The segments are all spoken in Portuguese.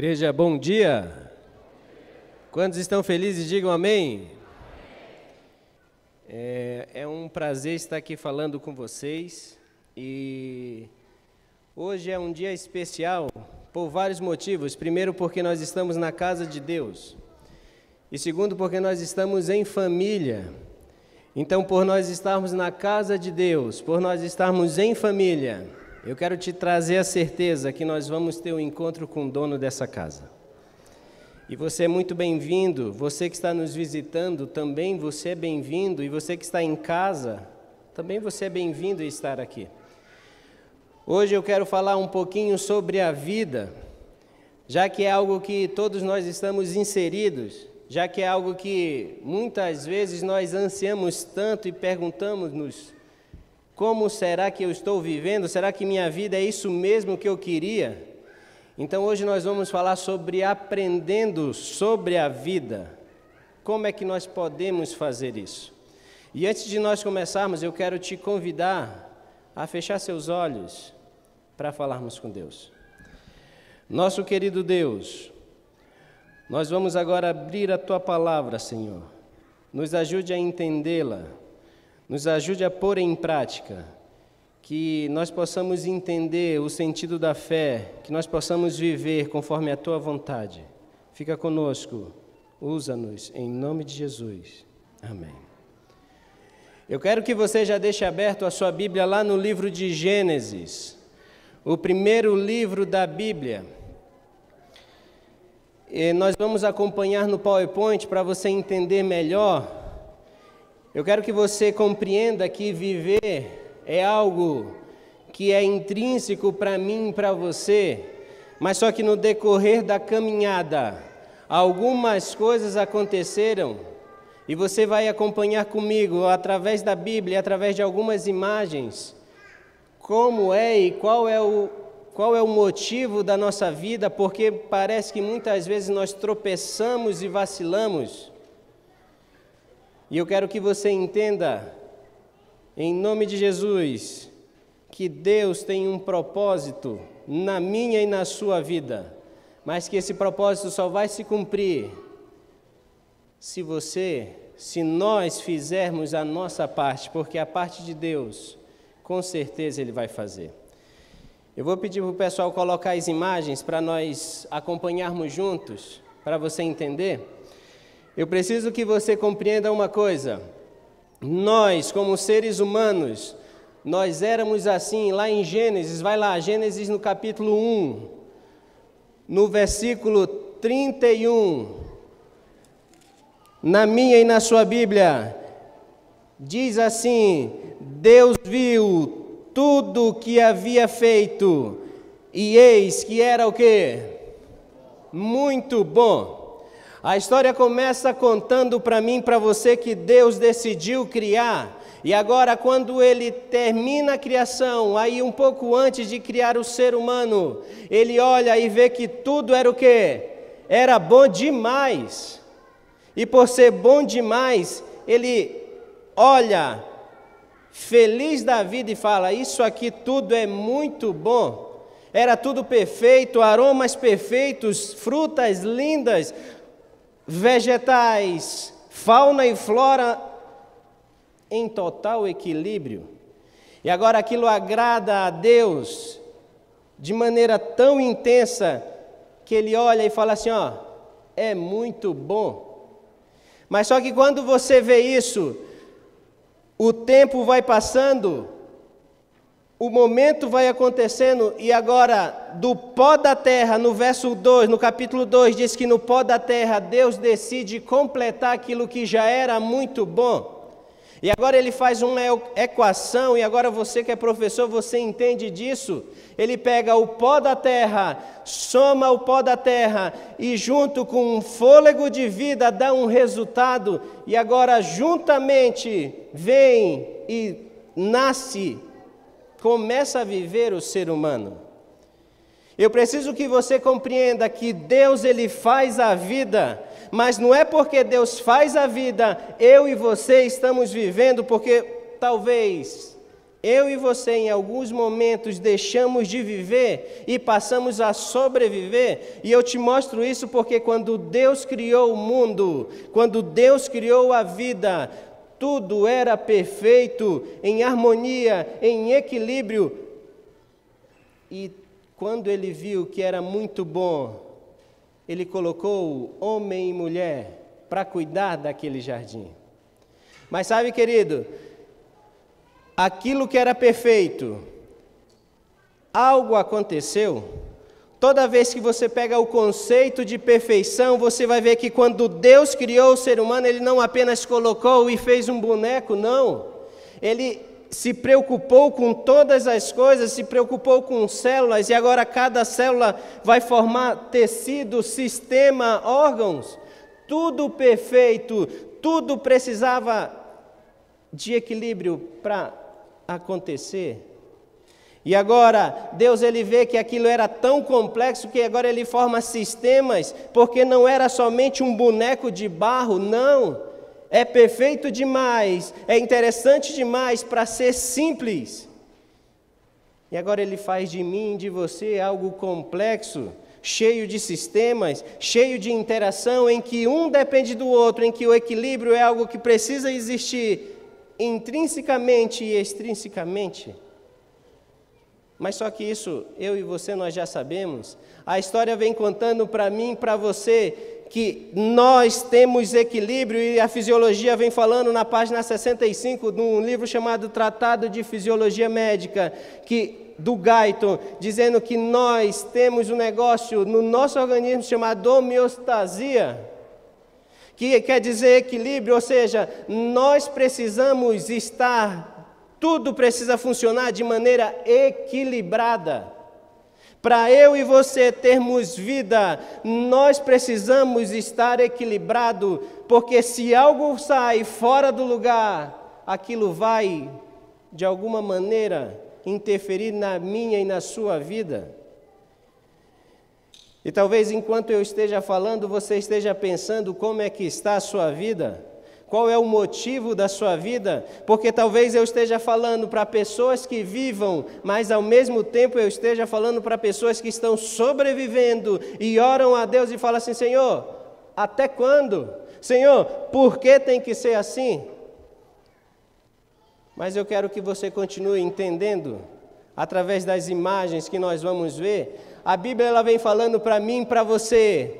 Igreja, bom dia. Quantos estão felizes, digam amém. É um prazer estar aqui falando com vocês e hoje é um dia especial por vários motivos. Primeiro, porque nós estamos na casa de Deus e segundo, porque nós estamos em família. Então, por nós estarmos na casa de Deus, por nós estarmos em família, eu quero te trazer a certeza que nós vamos ter um encontro com o dono dessa casa. E você é muito bem-vindo, você que está nos visitando, também você é bem-vindo, e você que está em casa, também você é bem-vindo a estar aqui. Hoje eu quero falar um pouquinho sobre a vida, já que é algo que todos nós estamos inseridos, já que é algo que muitas vezes nós ansiamos tanto e perguntamos-nos: como será que eu estou vivendo? Será que minha vida é isso mesmo que eu queria? Então hoje nós vamos falar sobre aprendendo sobre a vida. Como é que nós podemos fazer isso? E antes de nós começarmos, eu quero te convidar a fechar seus olhos para falarmos com Deus. Nosso querido Deus, nós vamos agora abrir a Tua palavra, Senhor. Nos ajude a entendê-la. Nos ajude a pôr em prática, que nós possamos entender o sentido da fé, que nós possamos viver conforme a Tua vontade. Fica conosco, usa-nos, em nome de Jesus. Amém. Eu quero que você já deixe aberto a sua Bíblia lá no livro de Gênesis, o primeiro livro da Bíblia. E nós vamos acompanhar no PowerPoint para você entender melhor. Eu quero que você compreenda que viver é algo que é intrínseco para mim e para você, mas só que no decorrer da caminhada, algumas coisas aconteceram e você vai acompanhar comigo através da Bíblia, através de algumas imagens, como é e qual é o motivo da nossa vida, porque parece que muitas vezes nós tropeçamos e vacilamos. E eu quero que você entenda, em nome de Jesus, que Deus tem um propósito na minha e na sua vida, mas que esse propósito só vai se cumprir se nós fizermos a nossa parte, porque a parte de Deus, com certeza Ele vai fazer. Eu vou pedir para o pessoal colocar as imagens para nós acompanharmos juntos, para você entender. Eu preciso que você compreenda uma coisa: nós, como seres humanos, nós éramos assim, lá em Gênesis, vai lá, Gênesis no capítulo 1, no versículo 31, na minha e na sua Bíblia, diz assim: Deus viu tudo o que havia feito, e eis que era o quê? Muito bom. A história começa contando para mim e para você que Deus decidiu criar, e agora quando Ele termina a criação, aí um pouco antes de criar o ser humano, Ele olha e vê que tudo era o quê? Era bom demais. E por ser bom demais, Ele olha feliz da vida e fala: isso aqui tudo é muito bom. Era tudo perfeito, aromas perfeitos, frutas lindas, vegetais, fauna e flora em total equilíbrio. E agora aquilo agrada a Deus de maneira tão intensa que Ele olha e fala assim: ó, é muito bom. Mas só que quando você vê isso, o tempo vai passando, o momento vai acontecendo, e agora, do pó da terra, no verso 2, no capítulo 2, diz que no pó da terra, Deus decide completar aquilo que já era muito bom. E agora Ele faz uma equação, e agora você que é professor, você entende disso. Ele pega o pó da terra, soma o pó da terra, e junto com um fôlego de vida dá um resultado, e agora juntamente vem e nasce, começa a viver o ser humano. Eu preciso que você compreenda que Deus, Ele faz a vida, mas não é porque Deus faz a vida, eu e você estamos vivendo, porque talvez Eu e você, em alguns momentos, deixamos de viver e passamos a sobreviver. E eu te mostro isso porque quando Deus criou o mundo, quando Deus criou a vida, tudo era perfeito, em harmonia, em equilíbrio. E quando Ele viu que era muito bom, Ele colocou homem e mulher para cuidar daquele jardim. Mas sabe, querido, aquilo que era perfeito, algo aconteceu. Toda vez que você pega o conceito de perfeição, você vai ver que quando Deus criou o ser humano, Ele não apenas colocou e fez um boneco, não. Ele se preocupou com todas as coisas, se preocupou com células, e agora cada célula vai formar tecido, sistema, órgãos. Tudo perfeito, tudo precisava de equilíbrio para acontecer. E agora, Deus ele vê que aquilo era tão complexo que agora ele forma sistemas, porque não era somente um boneco de barro, não. É perfeito demais, é interessante demais para ser simples. E agora ele faz de mim e de você algo complexo, cheio de sistemas, cheio de interação, em que um depende do outro, em que o equilíbrio é algo que precisa existir intrinsecamente e extrinsecamente. Mas só que isso, eu e você, nós já sabemos. A história vem contando para mim e para você que nós temos equilíbrio, e a fisiologia vem falando na página 65, num livro chamado Tratado de Fisiologia Médica, do Guyton, dizendo que nós temos um negócio no nosso organismo chamado homeostasia, que quer dizer equilíbrio, ou seja, nós precisamos estar, tudo precisa funcionar de maneira equilibrada. Para eu e você termos vida, nós precisamos estar equilibrado, porque se algo sai fora do lugar, aquilo vai, de alguma maneira, interferir na minha e na sua vida. E talvez enquanto eu esteja falando, você esteja pensando como é que está a sua vida. Qual é o motivo da sua vida? Porque talvez eu esteja falando para pessoas que vivam, mas ao mesmo tempo eu esteja falando para pessoas que estão sobrevivendo e oram a Deus e falam assim: Senhor, até quando? Senhor, por que tem que ser assim? Mas eu quero que você continue entendendo, através das imagens que nós vamos ver. A Bíblia ela vem falando para mim e para você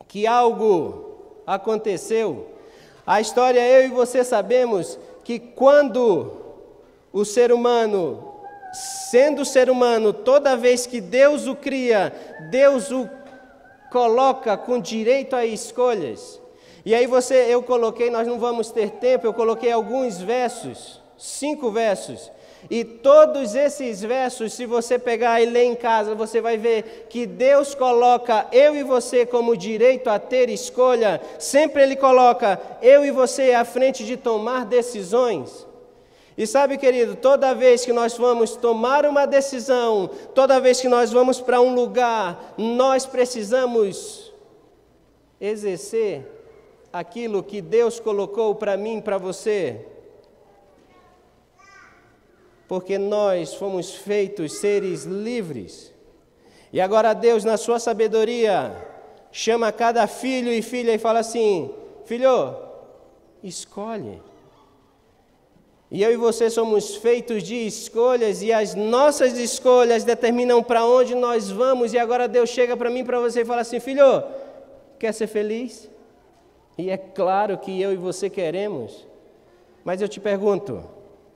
que algo aconteceu. A história, eu e você sabemos que quando o ser humano, sendo ser humano, toda vez que Deus o cria, Deus o coloca com direito a escolhas. E aí eu coloquei, nós não vamos ter tempo, eu coloquei alguns versos, 5 versos. E todos esses versos, se você pegar e ler em casa, você vai ver que Deus coloca eu e você como direito a ter escolha. Sempre Ele coloca eu e você à frente de tomar decisões. E sabe, querido, toda vez que nós vamos tomar uma decisão, toda vez que nós vamos para um lugar, nós precisamos exercer aquilo que Deus colocou para mim e para você. Porque nós fomos feitos seres livres. E agora Deus, na sua sabedoria, chama cada filho e filha e fala assim: filho, escolhe. E eu e você somos feitos de escolhas, e as nossas escolhas determinam para onde nós vamos. E agora Deus chega para mim e para você e fala assim: filho, quer ser feliz? E é claro que eu e você queremos. Mas eu te pergunto,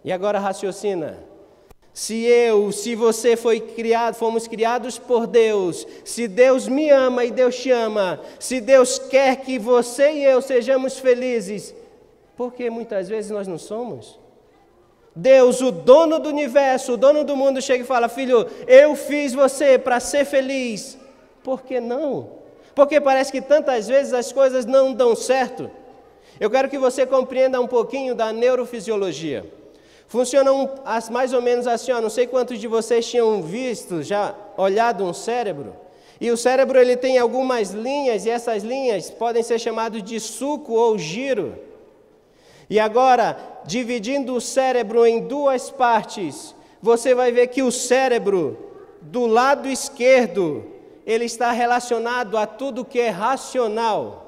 e agora raciocina: se você fomos criados por Deus, se Deus me ama e Deus te ama, se Deus quer que você e eu sejamos felizes, por que muitas vezes nós não somos? Deus, o dono do universo, o dono do mundo, chega e fala: filho, eu fiz você para ser feliz. Por que não? Porque parece que tantas vezes as coisas não dão certo. Eu quero que você compreenda um pouquinho da neurofisiologia. Funciona mais ou menos assim, não sei quantos de vocês tinham visto, já olhado um cérebro. E o cérebro ele tem algumas linhas, e essas linhas podem ser chamadas de suco ou giro. E agora, dividindo o cérebro em duas partes, você vai ver que o cérebro do lado esquerdo, ele está relacionado a tudo que é racional.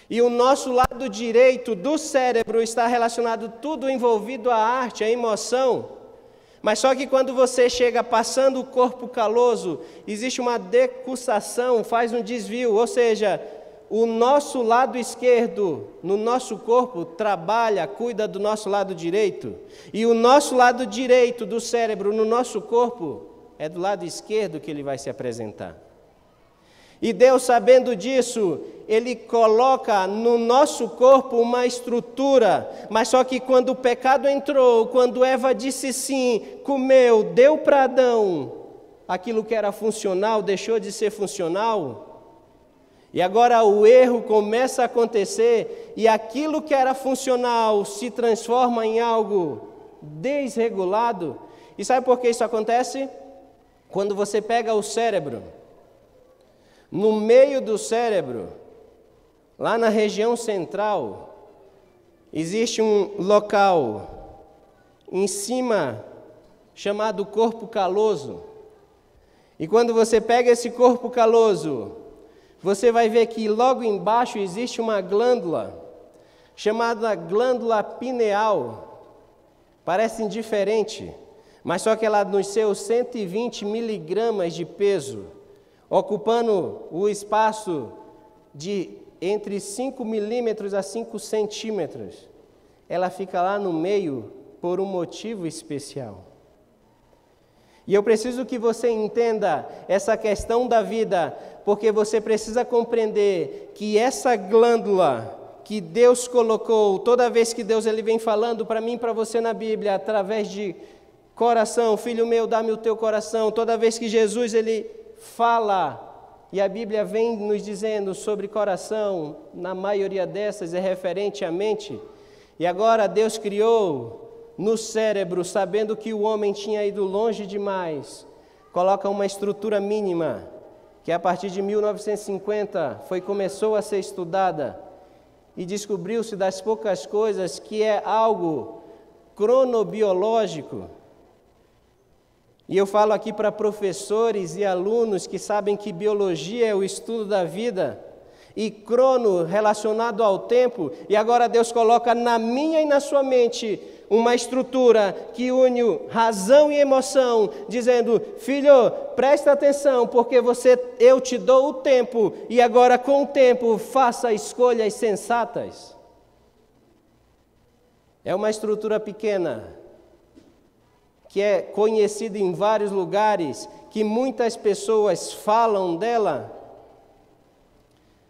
E o nosso lado direito do cérebro está relacionado tudo envolvido à arte, à emoção. Mas só que quando você chega passando o corpo caloso, existe uma decussação, faz um desvio, ou seja, o nosso lado esquerdo no nosso corpo trabalha, cuida do nosso lado direito. E o nosso lado direito do cérebro no nosso corpo é do lado esquerdo que ele vai se apresentar. E Deus, sabendo disso, Ele coloca no nosso corpo uma estrutura, mas só que quando o pecado entrou, quando Eva disse sim, comeu, deu para Adão, aquilo que era funcional deixou de ser funcional, e agora o erro começa a acontecer, e aquilo que era funcional se transforma em algo desregulado. E sabe por que isso acontece? Quando você pega o cérebro, no meio do cérebro, lá na região central, existe um local em cima chamado corpo caloso. E quando você pega esse corpo caloso, você vai ver que logo embaixo existe uma glândula chamada glândula pineal. Parece indiferente, mas só que ela nos seus 120 miligramas de peso, ocupando o espaço de entre 5 milímetros a 5 centímetros, ela fica lá no meio por um motivo especial. E eu preciso que você entenda essa questão da vida, porque você precisa compreender que essa glândula que Deus colocou, toda vez que Deus ele vem falando para mim e para você na Bíblia, através de coração, filho meu, dá-me o teu coração, toda vez que Jesus ele fala, e a Bíblia vem nos dizendo sobre coração, na maioria dessas é referente à mente, e agora Deus criou no cérebro, sabendo que o homem tinha ido longe demais, coloca uma estrutura mínima, que a partir de 1950 começou a ser estudada, e descobriu-se das poucas coisas que é algo cronobiológico. E eu falo aqui para professores e alunos que sabem que biologia é o estudo da vida, e crono relacionado ao tempo, e agora Deus coloca na minha e na sua mente uma estrutura que une razão e emoção, dizendo, filho, presta atenção, porque eu te dou o tempo, e agora com o tempo faça escolhas sensatas. É uma estrutura pequena, que é conhecida em vários lugares, que muitas pessoas falam dela,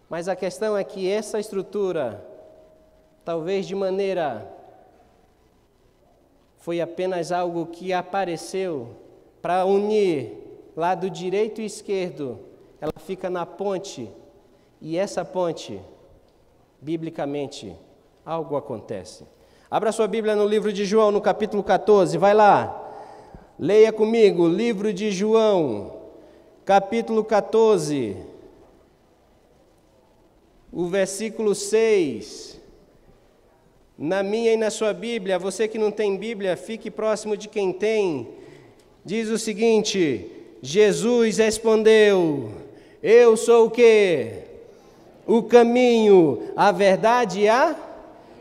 mas a questão é que essa estrutura, talvez de maneira, foi apenas algo que apareceu para unir lado direito e esquerdo, ela fica na ponte, e essa ponte, biblicamente, algo acontece. Abra sua Bíblia no livro de João, no capítulo 14, vai lá. Leia comigo, livro de João, capítulo 14, o versículo 6. Na minha e na sua Bíblia, você que não tem Bíblia, fique próximo de quem tem. Diz o seguinte, Jesus respondeu, eu sou o quê? O caminho, a verdade e a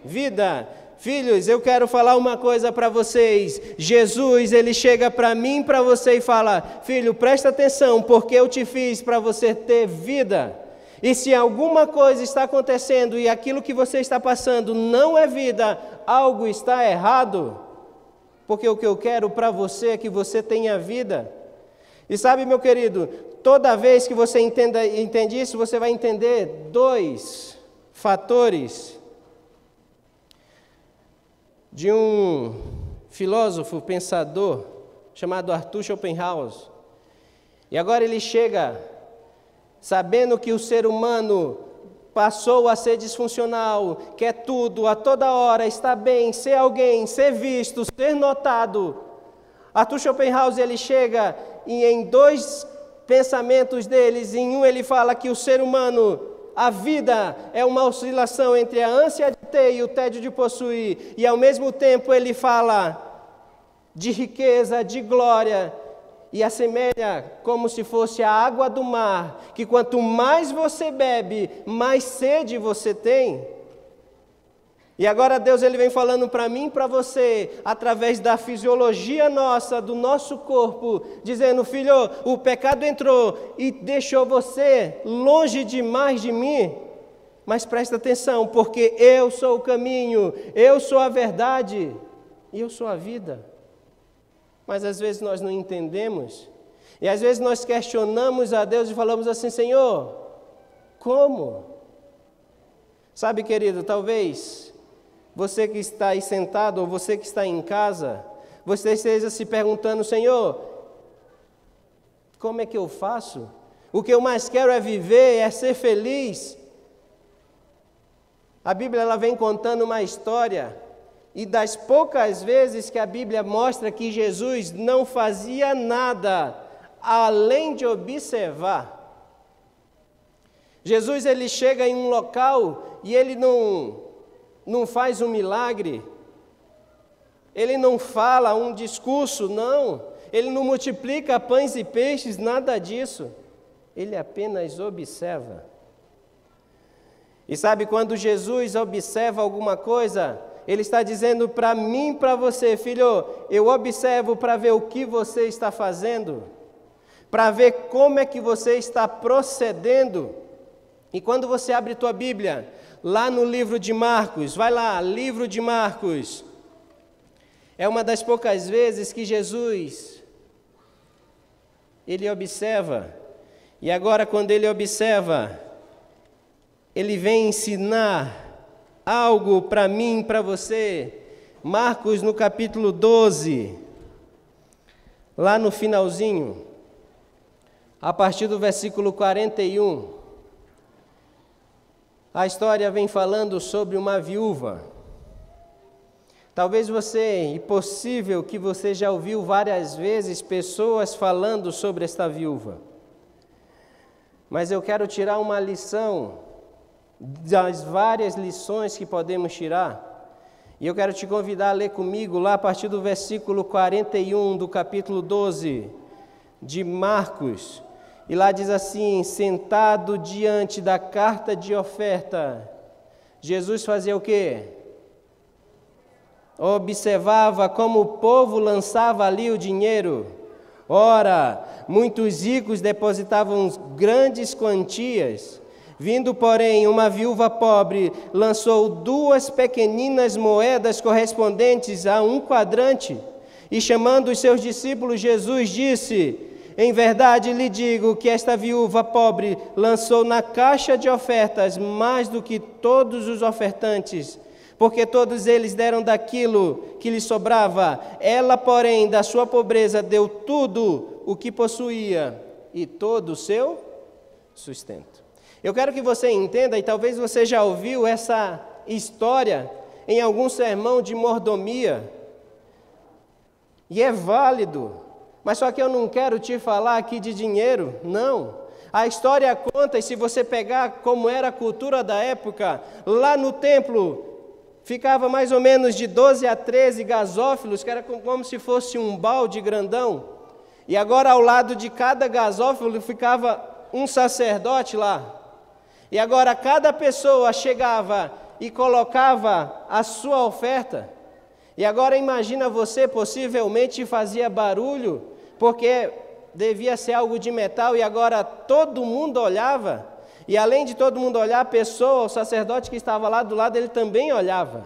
vida. Filhos, eu quero falar uma coisa para vocês. Jesus, ele chega para mim, para você e fala, filho, presta atenção, porque eu te fiz para você ter vida. E se alguma coisa está acontecendo e aquilo que você está passando não é vida, algo está errado. Porque o que eu quero para você é que você tenha vida. E sabe, meu querido, toda vez que você entende isso, você vai entender dois fatores de um filósofo, pensador, chamado Arthur Schopenhauer. E agora ele chega, sabendo que o ser humano passou a ser disfuncional, quer tudo, a toda hora, estar bem, ser alguém, ser visto, ser notado. Arthur Schopenhauer, ele chega e em dois pensamentos deles, em um ele fala que o ser humano, A vida é uma oscilação entre a ânsia de ter e o tédio de possuir. E ao mesmo tempo ele fala de riqueza, de glória, e assemelha como se fosse a água do mar, que quanto mais você bebe, mais sede você tem. E agora Deus ele vem falando para mim e para você, através da fisiologia nossa, do nosso corpo, dizendo: filho, o pecado entrou e deixou você longe demais de mim. Mas presta atenção, porque eu sou o caminho, eu sou a verdade e eu sou a vida. Mas às vezes nós não entendemos. E às vezes nós questionamos a Deus e falamos assim: Senhor, como? Sabe, querido, talvez você que está aí sentado ou você que está em casa, você esteja se perguntando: Senhor, como é que eu faço? O que eu mais quero é viver, é ser feliz. A Bíblia ela vem contando uma história. E das poucas vezes que a Bíblia mostra que Jesus não fazia nada além de observar. Jesus ele chega em um local e ele não faz um milagre. Ele não fala um discurso, não. Ele não multiplica pães e peixes, nada disso. Ele apenas observa. E sabe, quando Jesus observa alguma coisa, Ele está dizendo para mim e para você: filho, eu observo para ver o que você está fazendo, para ver como é que você está procedendo. E quando você abre tua Bíblia, lá no livro de Marcos, vai lá, livro de Marcos, é uma das poucas vezes que Jesus, ele observa, e agora quando ele observa, ele vem ensinar algo para mim e para você. Marcos no capítulo 12, lá no finalzinho, a partir do versículo 41, a história vem falando sobre uma viúva. Talvez você, e possível que você já ouviu várias vezes pessoas falando sobre esta viúva. Mas eu quero tirar uma lição das várias lições que podemos tirar, e eu quero te convidar a ler comigo lá a partir do versículo 41 do capítulo 12 de Marcos, e lá diz assim: sentado diante da carta de oferta, Jesus fazia o quê? Observava como o povo lançava ali o dinheiro. Ora, muitos ricos depositavam grandes quantias. Vindo, porém, uma viúva pobre, lançou 2 pequeninas moedas correspondentes a 1 quadrante. E chamando os seus discípulos, Jesus disse: em verdade lhe digo que esta viúva pobre lançou na caixa de ofertas mais do que todos os ofertantes, porque todos eles deram daquilo que lhe sobrava. Ela, porém, da sua pobreza deu tudo o que possuía e todo o seu sustento. Eu quero que você entenda, e talvez você já ouviu essa história em algum sermão de mordomia, e é válido, mas só que eu não quero te falar aqui de dinheiro, não. A história conta, e se você pegar como era a cultura da época, lá no templo ficava mais ou menos de 12 a 13 gasófilos, que era como se fosse um balde grandão, e agora ao lado de cada gasófilo ficava um sacerdote lá. E agora cada pessoa chegava e colocava a sua oferta. E agora imagina você, possivelmente fazia barulho, porque devia ser algo de metal, e agora todo mundo olhava. E além de todo mundo olhar, a pessoa, o sacerdote que estava lá do lado, ele também olhava.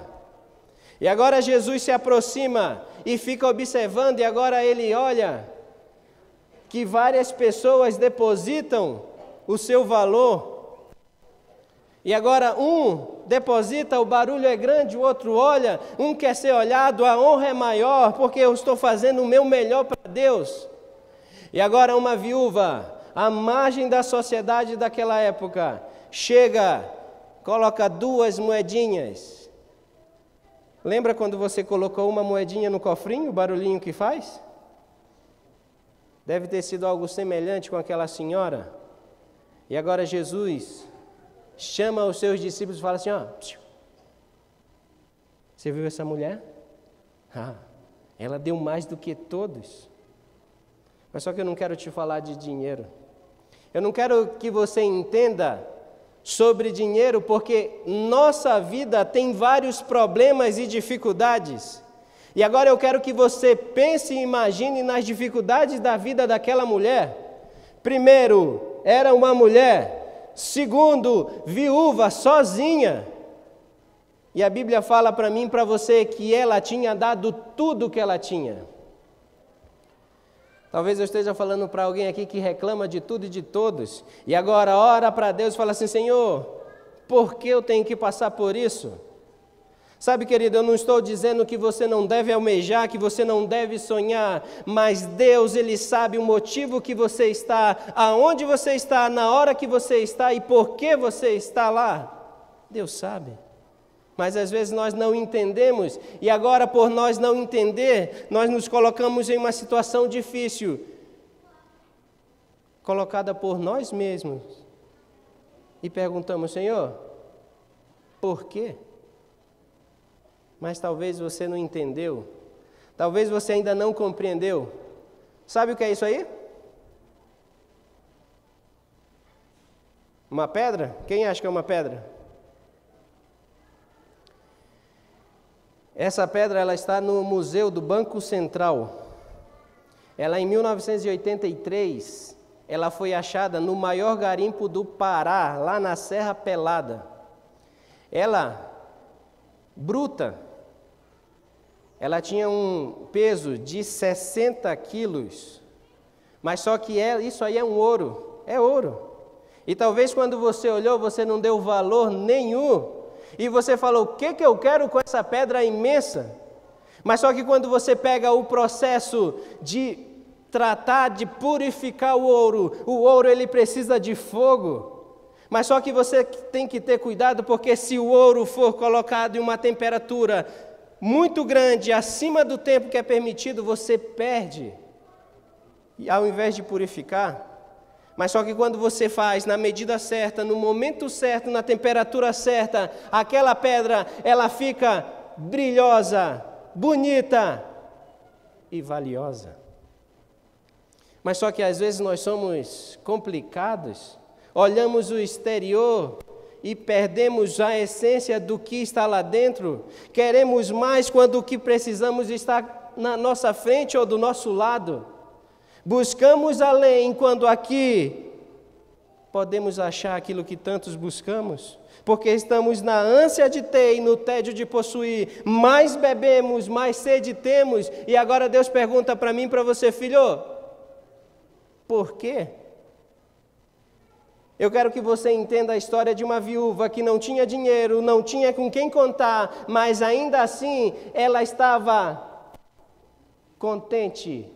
E agora Jesus se aproxima e fica observando, e agora ele olha que várias pessoas depositam o seu valor. E agora um deposita, o barulho é grande, o outro olha, um quer ser olhado, a honra é maior, porque eu estou fazendo o meu melhor para Deus. E agora uma viúva, à margem da sociedade daquela época, chega, coloca 2 moedinhas. Lembra quando você colocou uma moedinha no cofrinho, o barulhinho que faz? Deve ter sido algo semelhante com aquela senhora. E agora Jesus chama os seus discípulos e fala assim, ó, você viu essa mulher? Ela deu mais do que todos. Mas só que eu não quero te falar de dinheiro. Eu não quero que você entenda sobre dinheiro, porque nossa vida tem vários problemas e dificuldades. E agora eu quero que você pense e imagine nas dificuldades da vida daquela mulher. Primeiro, era uma mulher. Segundo, viúva, sozinha. E a Bíblia fala para mim e para você que ela tinha dado tudo o que ela tinha. Talvez eu esteja falando para alguém aqui que reclama de tudo e de todos. E agora ora para Deus e fala assim, Senhor, por que eu tenho que passar por isso? Sabe, querido, eu não estou dizendo que você não deve almejar, que você não deve sonhar, mas Deus, Ele sabe o motivo que você está, aonde você está, na hora que você está e por que você está lá. Deus sabe. Mas às vezes nós não entendemos, e agora por nós não entender, nós nos colocamos em uma situação difícil, colocada por nós mesmos, e perguntamos, Senhor, por quê? Mas talvez você não entendeu, talvez você ainda não compreendeu. Sabe o que é isso aí? Uma pedra? Quem acha que é uma pedra? Essa pedra ela está no Museu do Banco Central. Ela em 1983, ela foi achada no maior garimpo do Pará, lá na Serra Pelada. Ela, bruta, ela tinha um peso de 60 quilos, mas só que isso aí é um ouro, é ouro. E talvez quando você olhou, você não deu valor nenhum. E você falou, o que eu quero com essa pedra imensa? Mas só que quando você pega o processo de tratar, de purificar o ouro ele precisa de fogo. Mas só que você tem que ter cuidado, porque se o ouro for colocado em uma temperatura muito grande, acima do tempo que é permitido, você perde. E ao invés de purificar, mas só que quando você faz na medida certa, no momento certo, na temperatura certa, aquela pedra, ela fica brilhosa, bonita e valiosa. Mas só que às vezes nós somos complicados, olhamos o exterior e perdemos a essência do que está lá dentro. Queremos mais quando o que precisamos está na nossa frente ou do nosso lado. Buscamos além quando aqui podemos achar aquilo que tantos buscamos, porque estamos na ânsia de ter e no tédio de possuir, mais bebemos, mais sede temos, e agora Deus pergunta para mim e para você, filho, por quê? Eu quero que você entenda a história de uma viúva que não tinha dinheiro, não tinha com quem contar, mas ainda assim ela estava contente.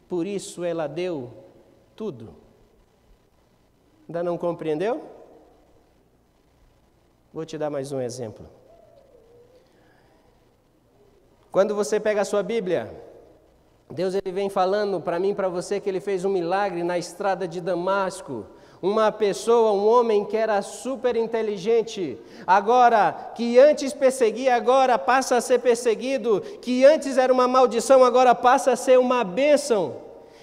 Por isso ela deu tudo. Ainda não compreendeu? Vou te dar mais um exemplo. Quando você pega a sua Bíblia, Deus ele vem falando para mim e para você que Ele fez um milagre na estrada de Damasco. Uma pessoa, um homem que era super inteligente, agora, que antes perseguia, agora passa a ser perseguido, que antes era uma maldição, agora passa a ser uma bênção.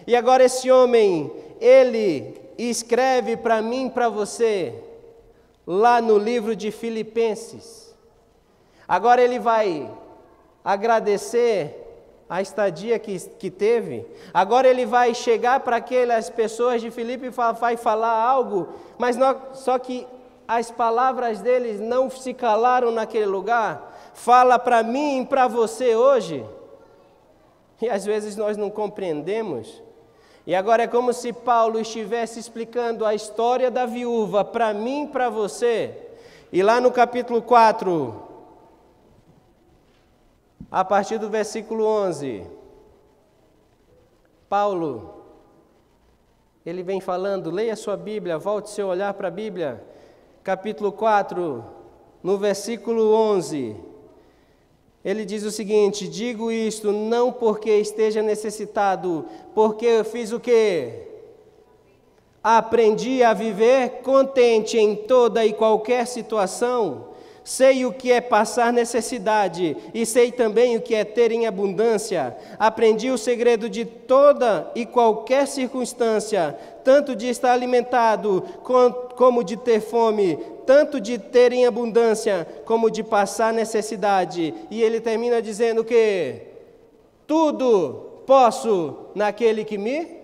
E agora esse homem, ele escreve para mim e para você, lá no livro de Filipenses. Agora ele vai agradecer a estadia que teve. Agora ele vai chegar para aquelas pessoas de Filipe e vai falar algo, mas só que as palavras deles não se calaram naquele lugar. Fala para mim e para você hoje. E às vezes nós não compreendemos. E agora é como se Paulo estivesse explicando a história da viúva para mim e para você. E lá no capítulo 4, a partir do versículo 11, Paulo, ele vem falando, leia a sua Bíblia, volte seu olhar para a Bíblia, capítulo 4, no versículo 11, ele diz o seguinte, digo isto não porque esteja necessitado, porque eu fiz o quê? Aprendi a viver contente em toda e qualquer situação. Sei o que é passar necessidade e sei também o que é ter em abundância. Aprendi o segredo de toda e qualquer circunstância, tanto de estar alimentado como de ter fome, tanto de ter em abundância como de passar necessidade. E ele termina dizendo que tudo posso naquele que me...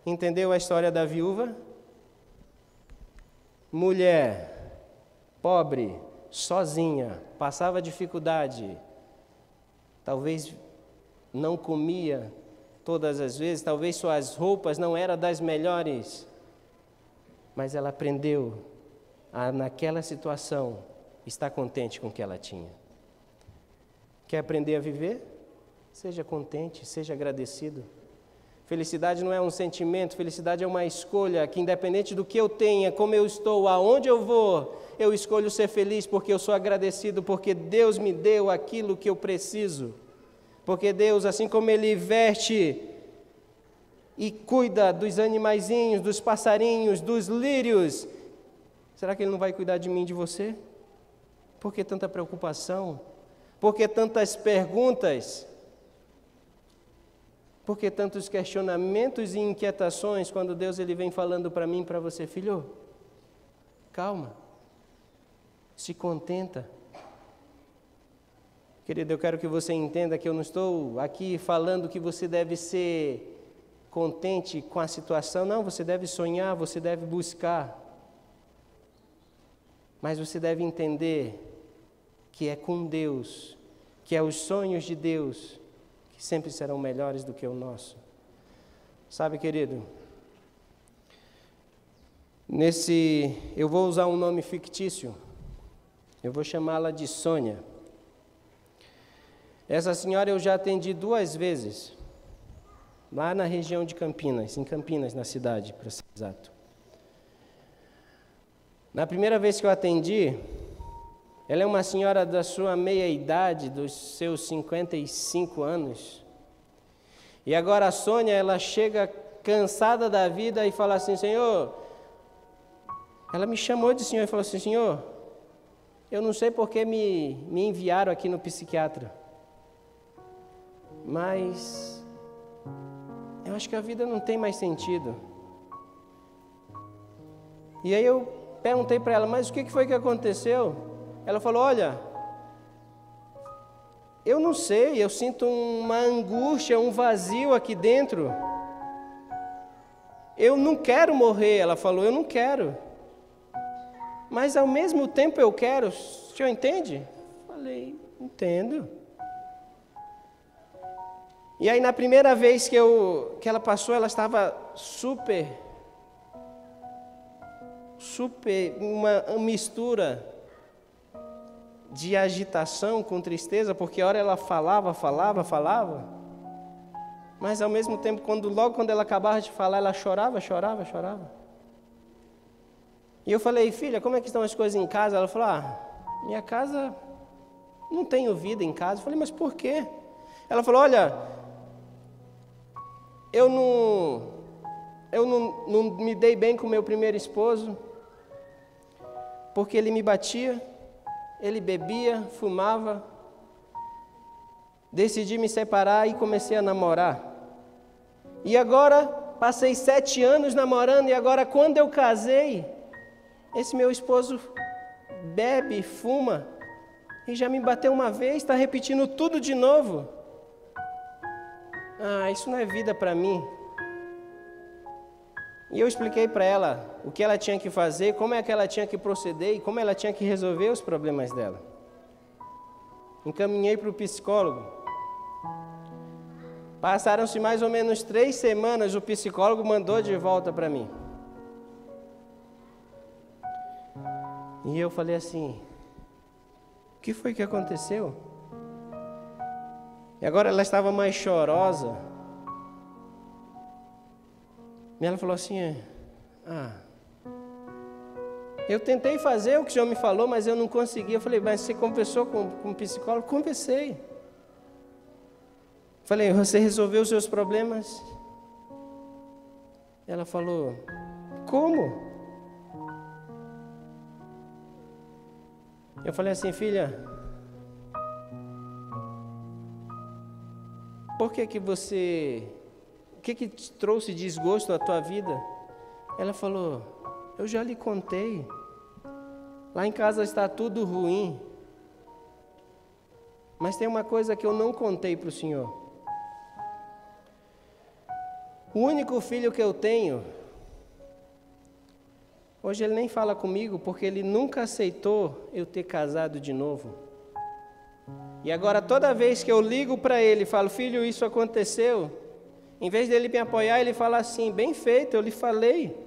Entendeu a história da viúva? Mulher pobre, sozinha, passava dificuldade, talvez não comia todas as vezes, talvez suas roupas não eram das melhores, mas ela aprendeu a, naquela situação, estar contente com o que ela tinha. Quer aprender a viver? Seja contente, seja agradecido. Felicidade não é um sentimento, felicidade é uma escolha que, independente do que eu tenha, como eu estou, aonde eu vou, eu escolho ser feliz porque eu sou agradecido, porque Deus me deu aquilo que eu preciso. Porque Deus, assim como Ele veste e cuida dos animaizinhos, dos passarinhos, dos lírios, será que Ele não vai cuidar de mim e de você? Por que tanta preocupação? Por que tantas perguntas? Por que tantos questionamentos e inquietações quando Deus ele vem falando para mim e para você, filho? Calma, se contenta. Querido, eu quero que você entenda que eu não estou aqui falando que você deve ser contente com a situação. Não, você deve sonhar, você deve buscar. Mas você deve entender que é com Deus, que é os sonhos de Deus, que sempre serão melhores do que o nosso. Sabe, querido, eu vou usar um nome fictício, eu vou chamá-la de Sônia. Essa senhora eu já atendi 2 vezes, lá na região de Campinas, em Campinas, na cidade, para ser exato. Na primeira vez que eu atendi, ela é uma senhora da sua meia-idade, dos seus 55 anos. E agora a Sônia, ela chega cansada da vida e fala assim, Senhor, ela me chamou de Senhor e falou assim, Senhor, eu não sei por que me enviaram aqui no psiquiatra, mas eu acho que a vida não tem mais sentido. E aí eu perguntei para ela, mas o que foi que aconteceu? Ela falou, olha, eu não sei, eu sinto uma angústia, um vazio aqui dentro. Eu não quero morrer, ela falou, eu não quero. Mas ao mesmo tempo eu quero, o senhor entende? Falei, entendo. E aí na primeira vez que ela passou, ela estava super, uma mistura de agitação com tristeza, porque a hora ela falava, mas ao mesmo tempo, logo quando ela acabava de falar, ela chorava. E eu falei, filha, como é que estão as coisas em casa? Ela falou, minha casa, não tenho vida em casa. Eu falei, mas por quê? Ela falou, olha, eu não me dei bem com meu primeiro esposo, porque ele me batia, ele bebia, fumava. Decidi me separar e comecei a namorar. E agora, passei 7 anos namorando e agora quando eu casei, esse meu esposo bebe, fuma e já me bateu uma vez, está repetindo tudo de novo. Isso não é vida para mim. E eu expliquei para ela o que ela tinha que fazer, como é que ela tinha que proceder e como ela tinha que resolver os problemas dela. Encaminhei para o psicólogo. Passaram-se mais ou menos 3 semanas, o psicólogo mandou de volta para mim. E eu falei assim, o que foi que aconteceu? E agora ela estava mais chorosa. E ela falou assim, eu tentei fazer o que o senhor me falou, mas eu não consegui. Eu falei, mas você conversou com o psicólogo? Conversei. Falei, você resolveu os seus problemas? Ela falou: como? Eu falei assim: filha, por que você... O que te trouxe desgosto na tua vida? Ela falou: eu já lhe contei. Lá em casa está tudo ruim. Mas tem uma coisa que eu não contei para o senhor. O único filho que eu tenho, hoje ele nem fala comigo porque ele nunca aceitou eu ter casado de novo. E agora toda vez que eu ligo para ele e falo: filho, isso aconteceu, em vez dele me apoiar, ele fala assim: bem feito, eu lhe falei.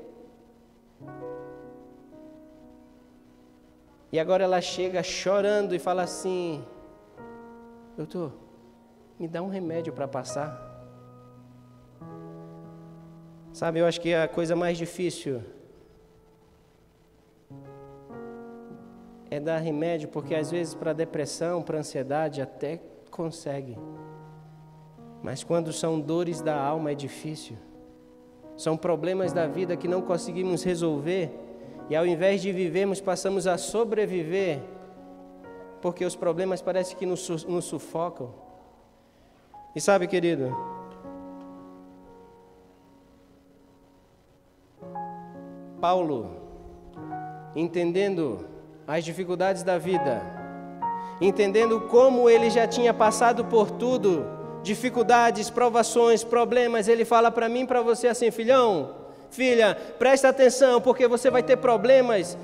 E agora ela chega chorando e fala assim: doutor, me dá um remédio para passar. Sabe, eu acho que a coisa mais difícil é dar remédio, porque às vezes para depressão, para ansiedade até consegue. Mas quando são dores da alma é difícil. São problemas da vida que não conseguimos resolver. E ao invés de vivermos, passamos a sobreviver. Porque os problemas parecem que nos sufocam. E sabe, querido, Paulo, entendendo as dificuldades da vida, entendendo como ele já tinha passado por tudo, dificuldades, provações, problemas, ele fala para mim e para você assim: filhão, filha, presta atenção, porque você vai ter problemas.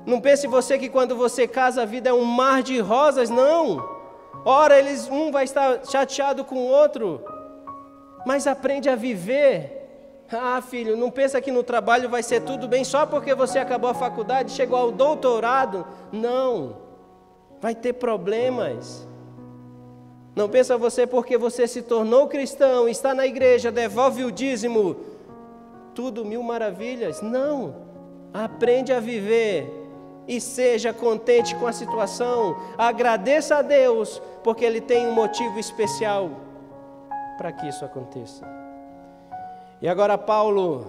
Não pense você que quando você casa a vida é um mar de rosas, não. Ora, um vai estar chateado com o outro, mas aprende a viver. Ah, filho, não pensa que no trabalho vai ser tudo bem só porque você acabou a faculdade, chegou ao doutorado. Não, vai ter problemas. Não pensa você porque você se tornou cristão, está na igreja, devolve o dízimo, tudo mil maravilhas. Não, aprende a viver e seja contente com a situação. Agradeça a Deus, porque Ele tem um motivo especial para que isso aconteça. E agora Paulo,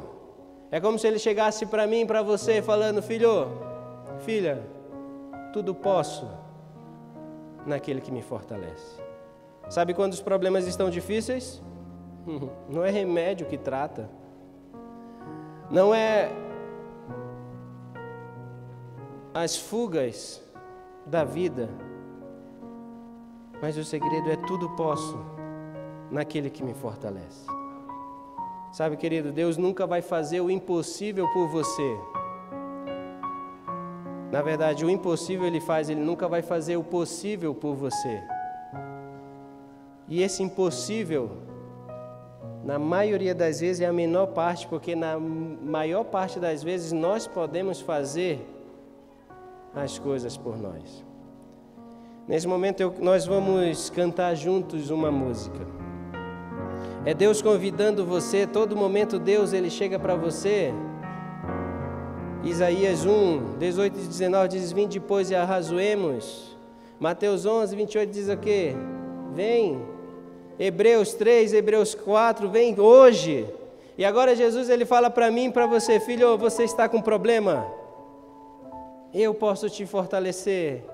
é como se ele chegasse para mim e para você falando: filho, filha, tudo posso naquele que me fortalece. Sabe quando os problemas estão difíceis? Não é remédio que trata, não é as fugas da vida, mas o segredo é: tudo posso naquele que me fortalece. Sabe, querido, Deus nunca vai fazer o impossível por você. Na verdade, o impossível Ele faz, Ele nunca vai fazer o possível por você. E esse impossível, na maioria das vezes, é a menor parte, porque na maior parte das vezes nós podemos fazer as coisas por nós. Nesse momento nós vamos cantar juntos uma música. É Deus convidando você, todo momento Deus Ele chega para você. Isaías 1, 18 e 19 diz: vinde depois e arrazoemos. Mateus 11, 28 diz o quê? Vem. Hebreus 3, Hebreus 4, vem hoje. E agora Jesus Ele fala para mim e para você: filho, você está com problema? Eu posso te fortalecer.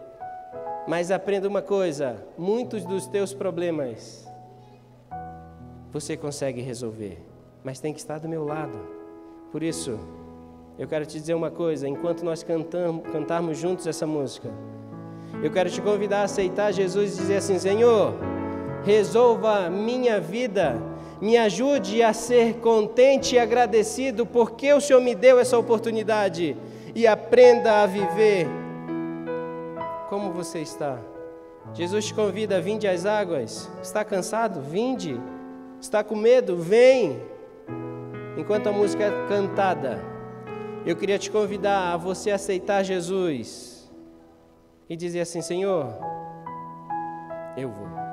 Mas aprenda uma coisa: muitos dos teus problemas você consegue resolver, mas tem que estar do meu lado. Por isso, eu quero te dizer uma coisa: enquanto nós cantarmos juntos essa música, eu quero te convidar a aceitar Jesus e dizer assim: Senhor, resolva minha vida, me ajude a ser contente e agradecido, porque o Senhor me deu essa oportunidade, e aprenda a viver como você está. Jesus te convida: vinde às águas. Está cansado? Vinde. Está com medo? Vem. Enquanto a música é cantada, eu queria te convidar a você aceitar Jesus e dizer assim: Senhor, eu vou.